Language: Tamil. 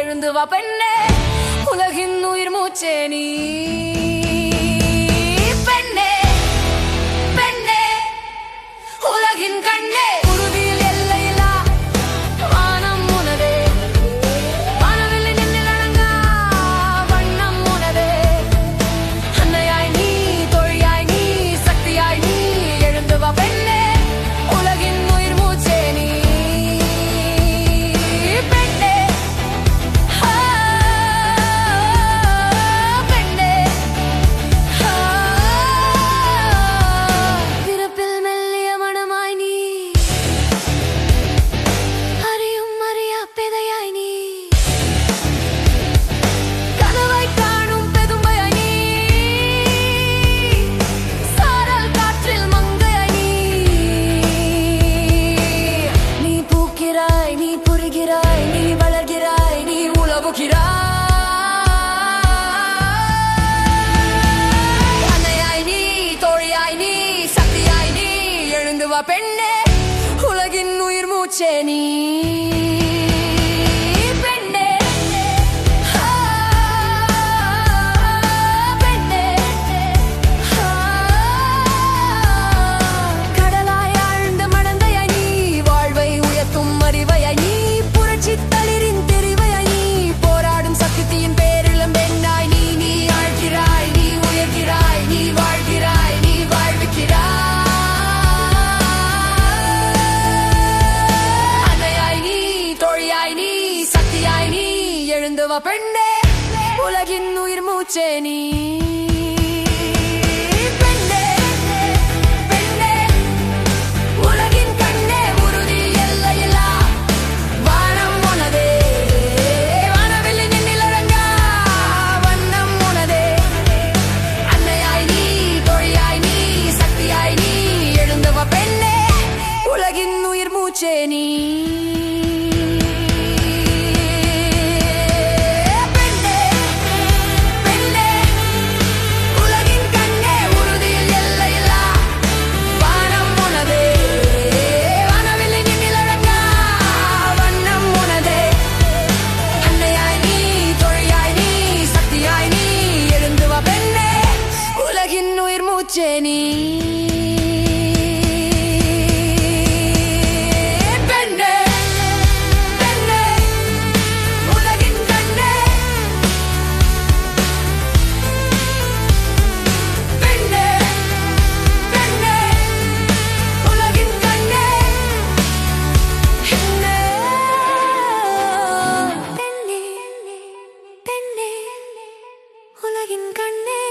எழுந்து வா பெண்ணே, உலகின் உயிர் மூச்சே நீ. பெண்ணே பெண்ணே உலகின் கண்ணே, உறுதியில் எல்லையில்லா வானம் உனதே, வானவில் நின்னில் அடங்கா வண்ணம் உனதே. அன்னையாய் நீ, தோழியாய் நீ, சக்தியாய் நீ, எழுந்து வா பெண்ணே, உலகின் உயிர் மூச்சே நீ. பெண்ணே பெண்ணே பிறப்பில் மெல்லிய மனமாய் நீ, அறியும் அறியா பேதையாய் நீ, கனவை காணும் பெதும்பையாய் நீ, சாரல் காற்றில் மங்கையாய் நீ. நீ பூக்கிறாய், நீ புரிகிறாய், நீ வளர்கிறாய், நீ உலவுகிறாய். அன்னையாய் நீ, தோழியாய் நீ, சக்தியாய் நீ, எழுந்து வா பெண்ணே, உலகின் உயிர் மூச்சே நீ. பெண்ணே பெண்ணே கடலாய் ஆழ்ந்த மடந்தையாய் நீ, வாழ்வை உயர்த்தும் அறிவையாய் நீ, புரட்சி தளிரின் தெரிவையாய் நீ, போராடும் சக்தியின் பேரிலும் பெண்ணாய் நீ. நீ ஆழ்கிறாய், நீ உயர்கிறாய், நீ வாழ்கிறாய், நீ வாழ்விக்கிறாய். அன்னையாய் நீ, தோழியாய் நீ, சக்தியாய் நீ, எழுந்து வா பெண்ணே, உலகின் உயிர் மூச்சே நீ. பெண்ணே பெண்ணே உலகின் கண்ணே, உறுதி எல்லையில்லா வானம் உனதே, வானவில் நின்னில் அடங்கா வண்ணம் உனதே. அன்னையாய் நீ, தோழியாய் நீ, சக்தியாய் நீ, எழுந்து வா பெண்ணே, உலகின் உயிர் மூச்சே நீ. பெண்ணே பெண்ணே உலகின் கண்ணே, உறுதியில் எல்லையில்லா வானம் உனதே, வானவில் நின்னில் அடங்கா வண்ணம் உனதே. அன்னையாய் நீ, தோழியாய் நீ, சக்தியாய் நீ, எழுந்து வா பெண்ணே, உலகின் உயிர் மூச்சே நீ. பெண்ணே பெண்ணே உலகின் கண்ணே, பெண்ணே பெண்ணே உலகின் கண்ணே. பெண்ணே பெண்ணே பெண்ணே உலகின் கண்ணே.